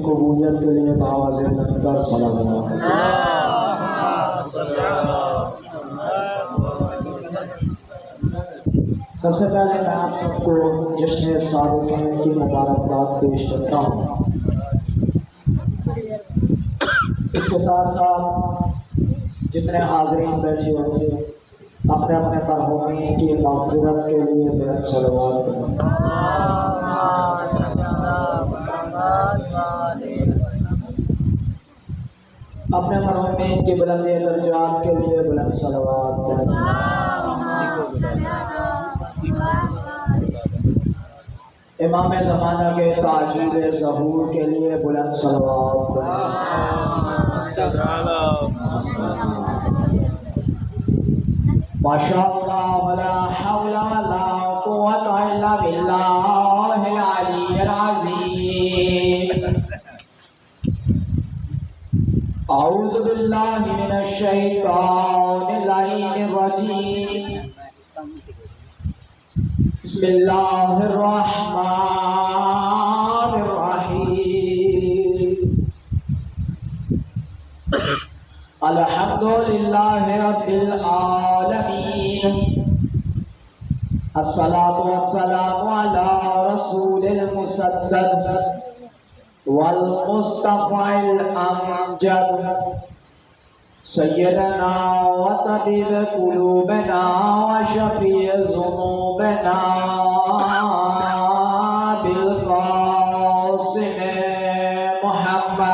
قبولیت کے لیے بآواز اکبر صلی اللہ سب سے پہلے میں آپ سب کو جشن صادقین کی مبارکباد پیش کرتا ہوں۔ اس کے ساتھ ساتھ جتنے حاضرین بیٹھے ہوئے اپنے اپنے مرحومین کی مغفرت کے لیے بلند صلوات کریں۔ اپنے مرحومین کی بلندی درجات کے لیے بلند صلوات کریں۔ امام زمانہ کے تاجر ظہور کے لیے بلند صلوات ماشاء اللہ ولا حول ولا قوت الا باللہ العلی العظیم۔ اعوذ باللہ من الشیطان اللعین الرجیم۔ بسم اللہ الرحمن الرحیم۔ الحمد للہ رب العالمین، الصلاة والسلام علی رسول المصدق والمصطفى الامجد، سیدنا و طبیب قلوبنا و شفیع ذنوبنا بالقاسم محمد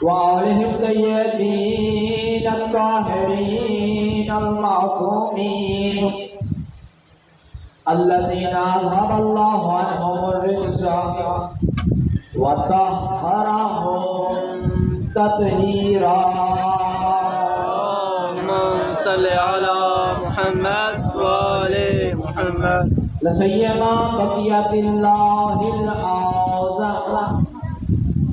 وآلہ الطیبین الطاہرین المعصومین الذین اذهب اللہ عنہم الرجس وطہرہم تطہیرا۔ اللہم صل علی محمد وآل محمد۔ لسیما بقیت اللہ العظم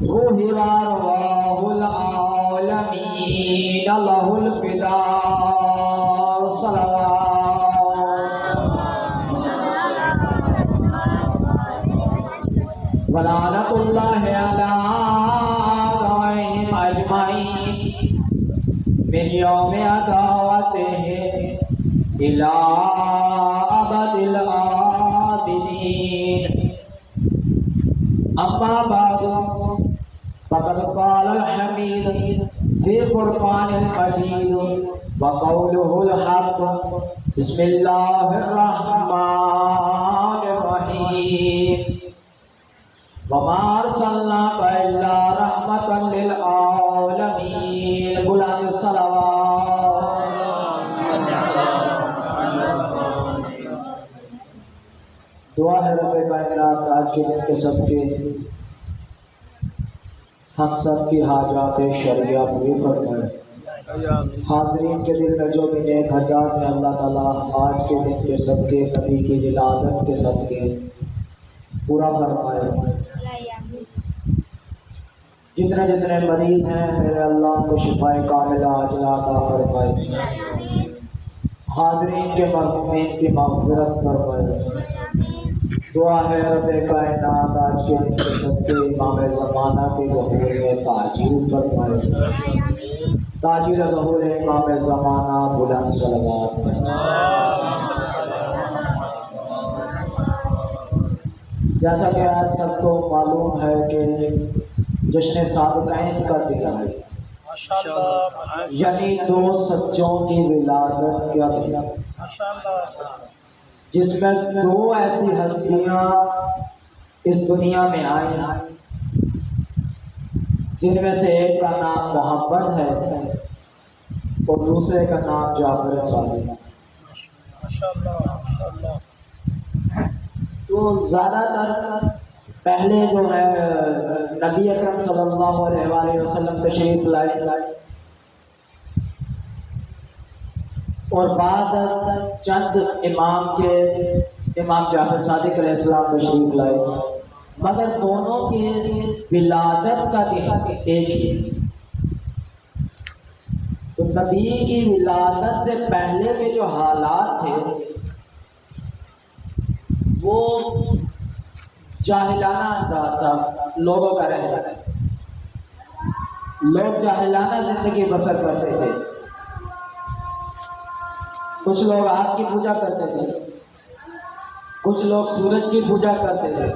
روح وارواح العالمین لہ الفداء صلوات ولعنۃ اللہ علی اعدائہم اجمعین من یوم عداوتہم الی ابد الآبدین۔ اما بعد فقد قال الحمید فی فرقان المجید وقولہ الحق۔ بسم اللہ الرحمن الرحیم۔ وما ارسلناک الا رحمتا للعالمین۔ بلند صلوات۔ دعا ہے رب کائنات آج کے دن کے سب کے ہم سب کی حاجات شرعیہ پوری فرمائے۔ حاضرین کے دل میں جو بھی نیک حاجات ہیں اللہ تعالیٰ آج کے دن کے سب کے نبی کی ولادت کے سب کے پورا فرمائے۔ جتنے جتنے مریض ہیں میرے اللہ کو شفائے کاملہ عاجلہ عطا فرمائے۔ حاضرین کے مرحومین کی مغفرت فرمائے۔ دعا ہے رب کائنات آج کے دن کے سب کے امام زمانہ کے ظہور میں تاجیل فرمائے۔ تاجیل ظہور امام زمانہ بلند صلوات جیسا کہ آج سب کو معلوم ہے کہ جشن صادقین کا دن ہے، یعنی دو سچوں کی ولادت کا دن، جس میں دو ایسی ہستیاں اس دنیا میں آئی جن میں سے ایک کا نام محمد ہے اور دوسرے کا نام جعفر صادق ہے۔ تو زیادہ تر پہلے جو ہے نبی اکرم صلی اللہ علیہ وآلہ وسلم تشریف لائے اور بعد چند امام جعفر صادق علیہ السلام تشریف لائے، مگر دونوں کی ولادت کا دن ایک ہی۔ تو نبی کی ولادت سے پہلے کے جو حالات تھے وہ جاہلانہ انداز تھا لوگوں کا رہنا، لوگ جاہلانہ زندگی بسر کرتے تھے۔ کچھ لوگ آگ کی پوجا کرتے تھے، کچھ لوگ سورج کی پوجا کرتے تھے،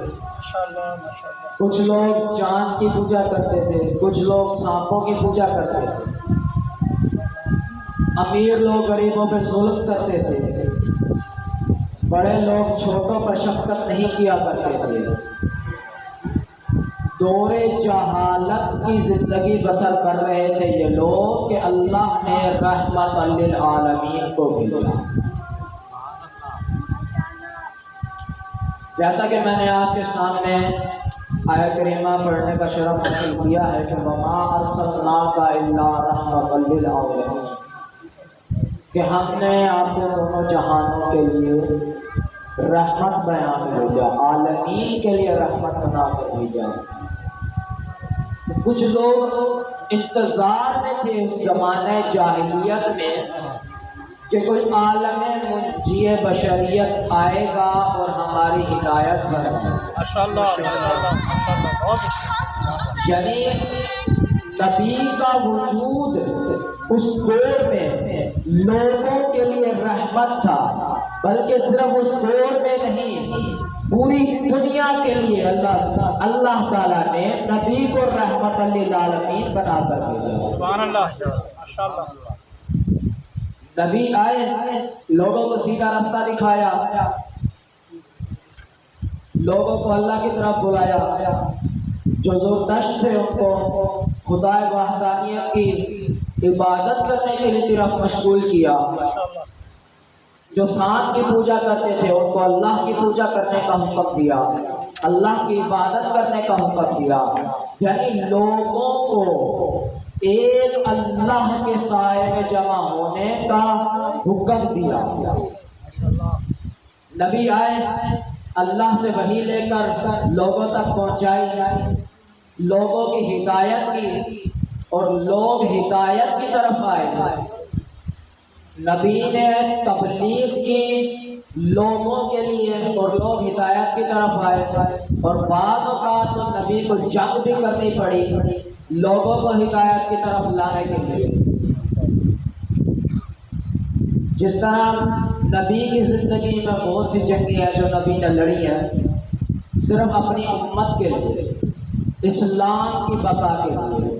کچھ لوگ چاند کی پوجا کرتے تھے، کچھ لوگ سانپوں کی پوجا کرتے تھے، امیر لوگ غریبوں پہ ظلم کرتے تھے، بڑے لوگ چھوٹوں پر شفقت نہیں کیا کرتے تھے، دور جہالت کی زندگی بسر کر رہے تھے یہ لوگ کہ اللہ نے رحمت للعالمین کو بھیجا۔ جیسا کہ میں نے آپ کے سامنے آیت کریمہ پڑھنے کا شرف حاصل کیا ہے کہ وَمَا أَرْسَلْنَاكَ إِلَّا رَحْمَةً لِلْعَالَمِينَ، کہ ہم نے آپ کو دونوں جہانوں کے لیے رحمت بنا کر بھیجا، عالمین کے لیے رحمت بنا کر بھیجا۔ کچھ لوگ انتظار میں تھے اس زمانہ جاہلیت میں کہ کوئی عالم منجی بشریت آئے گا اور ہماری ہدایت کرے گا۔ یعنی نبی کا وجود اس دور میں لوگوں کے لیے رحمت تھا، بلکہ صرف اس دور میں نہیں، پوری دنیا کے لیے اللہ تعالیٰ نے نبی کو رحمت للعالمین بنا کر بھیجا۔ سبحان اللہ، ماشاءاللہ۔ نبی آئے، لوگوں کو سیدھا راستہ دکھایا، لوگوں کو اللہ کی طرف بلایا، جو زردشت تھے ان کو خدا وحدانیت کی عبادت کرنے کے لیے طرف مشغول کیا، جو سانپ کی پوجا کرتے تھے ان کو اللہ کی پوجا کرنے کا حکم دیا، اللہ کی عبادت کرنے کا حکم دیا، یعنی لوگوں کو ایک اللہ کے سائے میں جمع ہونے کا حکم دیا۔ نبی آئے، اللہ سے وحی لے کر لوگوں تک پہنچائی، لوگوں کی ہدایت کی اور لوگ ہدایت کی طرف آئے۔ نبی نے تبلیغ کی لوگوں کے لیے اور لوگ ہدایت کی طرف آئے، اور بعض اوقات تو نبی کو جنگ بھی کرنی پڑی لوگوں کو ہدایت کی طرف لانے کے لیے۔ جس طرح نبی کی زندگی میں بہت سی جنگیں ہیں جو نبی نے لڑی ہیں صرف اپنی امت کے لیے، اسلام کی بقا کے لیے۔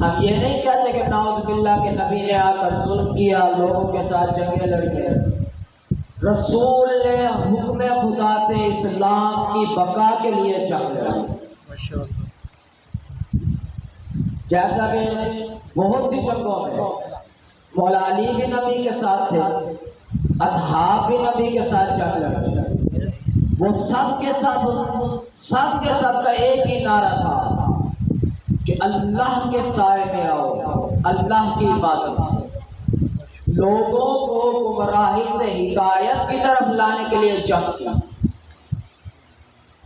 ہم یہ نہیں کہتے کہ نعوذ باللہ کہ نبی نے آ کر ظلم کیا، لوگوں کے ساتھ جنگیں لڑی ہیں۔ رسول نے حکم خدا سے اسلام کی بقا کے لیے جنگ لڑی، جیسا کہ بہت سی جنگوں میں مولا علی بھی نبی کے ساتھ تھے، اصحاب بھی نبی کے ساتھ جنگ لڑے، وہ سب کے سب کا ایک ہی نعرہ تھا کہ اللہ کے سائے میں آؤ، اللہ کی عبادت کرو، لوگوں کو گمراہی سے ہدایت کی طرف لانے کے لیے جنگ کیا۔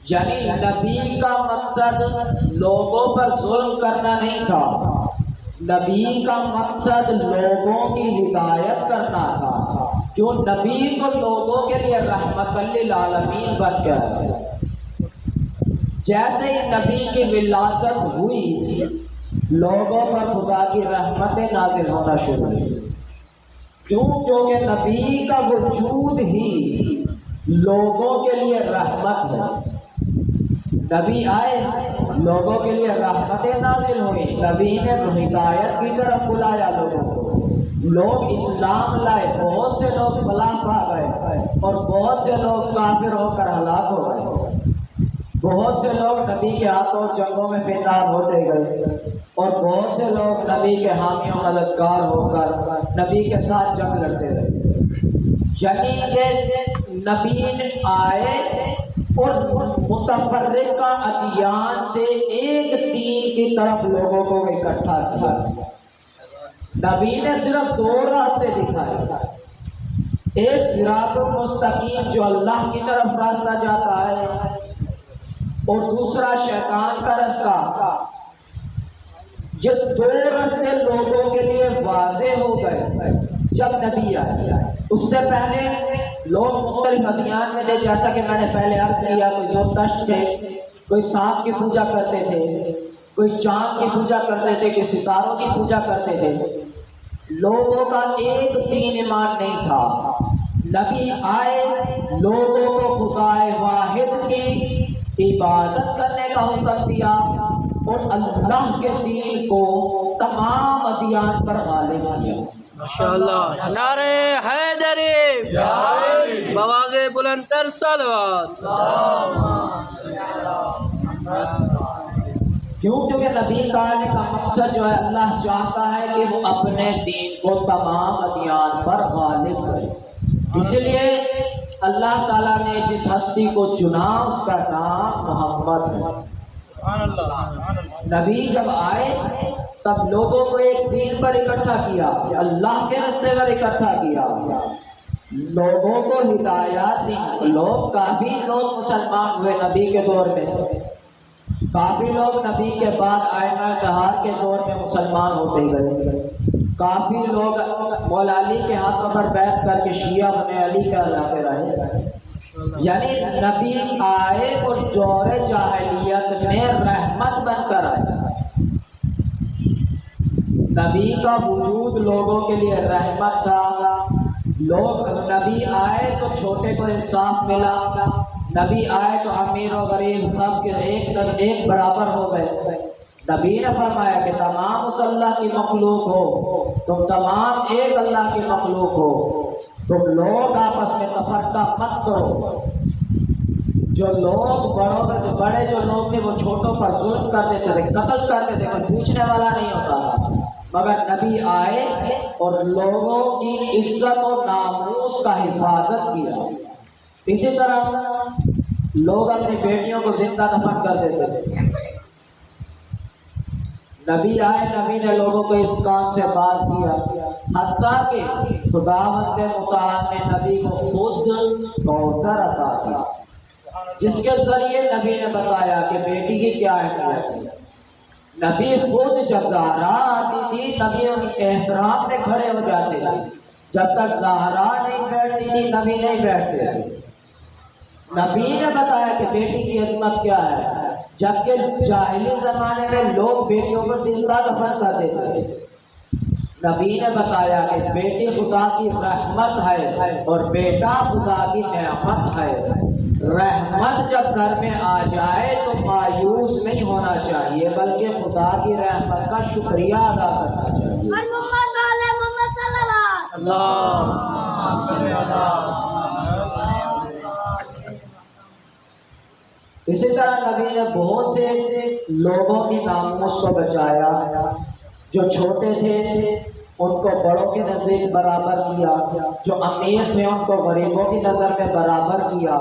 یعنی نبی کا مقصد لوگوں پر ظلم کرنا نہیں تھا، نبی کا مقصد لوگوں کی ہدایت کرنا تھا، کیوں نبی کو لوگوں کے لیے رحمت للعالمین بن گیا۔ جیسے ہی نبی کی ولادت ہوئی لوگوں پر خدا کی رحمتیں نازل ہونا شروع ہوئی، کیونکہ نبی کا وجود ہی لوگوں کے لیے رحمت ہے۔ نبی آئے، لوگوں کے لیے رحمتیں نازل ہوئی، نبی نے ہدایت کی طرف بلایا لوگوں کو، لوگ اسلام لائے، بہت سے لوگ فلاح پا گئے اور بہت سے لوگ کافر ہو کر ہلاک ہو گئے، بہت سے لوگ نبی کے ہاتھوں جنگوں میں بیدار ہوتے گئے اور بہت سے لوگ نبی کے حامی و مددگار ہو کر نبی کے ساتھ جنگ لڑتے رہے۔ یعنی کہ نبی آئے اور متفرقہ ادیان سے ایک دین کی طرف لوگوں کو اکٹھا کیا۔ نبی نے صرف دو راستے دکھائے، ایک صراط المستقیم جو اللہ کی طرف راستہ جاتا ہے اور دوسرا شیطان کا راستہ۔ یہ دو راستے لوگوں کے لیے واضح ہو گئے جب نبی آئے۔ اس سے پہلے لوگ مختلف ادیان میں تھے، جیسا کہ میں نے پہلے عرض کیا، کوئی زرتشت تھے، کوئی سانپ کی پوجا کرتے تھے، کوئی چاند کی پوجا کرتے تھے، کوئی ستاروں کی پوجا کرتے تھے۔ لوگوں کا ایک دین ایمان نہیں تھا۔ نبی آئے، لوگوں کو خدا واحد کی عبادت کرنے کا حکم دیا اور اللہ کے دین کو تمام ادیان پر غالب کیا۔ ماشاءاللہ، نعرہ حیدری، بواز بلند تر صلوات۔ کیونکہ نبی کا آنے کا مقصد جو ہے، اللہ چاہتا ہے کہ وہ اپنے دین کو تمام ادیان پر غالب کرے۔ اسی لیے اللہ تعالیٰ نے جس ہستی کو چنا اس کا نام محمد ہے۔ نبی جب آئے تب لوگوں کو ایک دین پر اکٹھا کیا، اللہ کے راستے پر اکٹھا کیا، لوگوں کو ہدایات دی۔ کافی لوگ مسلمان ہوئے نبی کے دور میں، کافی لوگ نبی کے بعد آئینہ طہار کے دور میں مسلمان ہوتے گئے، کافی لوگ مولا علی کے ہاتھوں پر بیعت کر کے شیعہ بنے، علی کہلاتے رہے۔ یعنی نبی آئے اور دور جاہلیت میں رحمت بن کر آئے۔ نبی کا وجود لوگوں کے لیے رحمت تھا۔ نبی آئے تو چھوٹے کو انصاف ملا، نبی آئے تو امیر و غریب سب کے ایک برابر ہو گئے۔ نبی نے فرمایا کہ تمام اس اللہ کی مخلوق ہو، تم تمام ایک اللہ کی مخلوق ہو، تم لوگ آپس میں تفرقہ مت کرو۔ جو لوگ بڑے جو لوگ تھے وہ چھوٹوں پر ظلم کر دیتے تھے، قتل کرتے تھے، کوئی پوچھنے والا نہیں ہوتا تھا، مگر نبی آئے اور لوگوں کی عزت و ناموس کا حفاظت کیا۔ اسی طرح لوگ اپنی بیٹیوں کو زندہ دفن کر دیتے تھے، نبی آئے، نبی نے لوگوں کو اس کام سے باز کیا، حتیٰ کہ خداوند متعال نے نبی کو خود کوثر عطا کیا، جس کے ذریعے نبی نے بتایا کہ بیٹی کی کیا اہمیت ہے۔ نبی خود جب زہرا آتی تھی، نبی ان کے احترام میں کھڑے ہو جاتے تھے، جب تک زہرا نہیں بیٹھتی تھی نبی نہیں بیٹھتے تھے۔ نبی نے بتایا کہ بیٹی کی عظمت کیا ہے، جبکہ جاہلی زمانے میں لوگ بیٹیوں کو زندہ دفن کر دیتے تھے۔ نبی نے بتایا کہ بیٹی خدا کی رحمت ہے اور بیٹا خدا کی نعمت ہے۔ رحمت جب گھر میں آ جائے تو مایوس نہیں ہونا چاہیے، بلکہ خدا کی رحمت کا شکریہ ادا کرنا چاہیے۔ اسی طرح نبی نے بہت سے لوگوں کی ناموس کو بچایا، جو چھوٹے تھے ان کو بڑوں کی نزدیک برابر کیا، جو امیر تھے ان کو غریبوں کی نظر میں برابر کیا،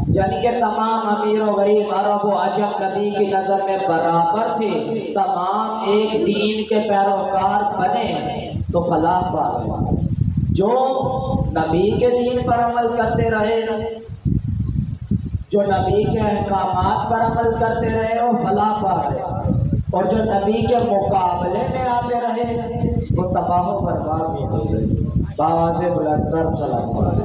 یعنی کہ تمام امیر و غریب، عرب و عجم نبی کی نظر میں برابر تھے، تمام ایک دین کے پیروکار بنے تو فلاح پا گئے۔ جو نبی کے دین پر عمل کرتے رہے، جو نبی کے احکامات پر عمل کرتے رہے وہ فلاح پا گئے، اور جو نبی کے مقابلے میں آتے رہے وہ تباہ و برباد ہو گئے۔ باواز بلند تر صلوات۔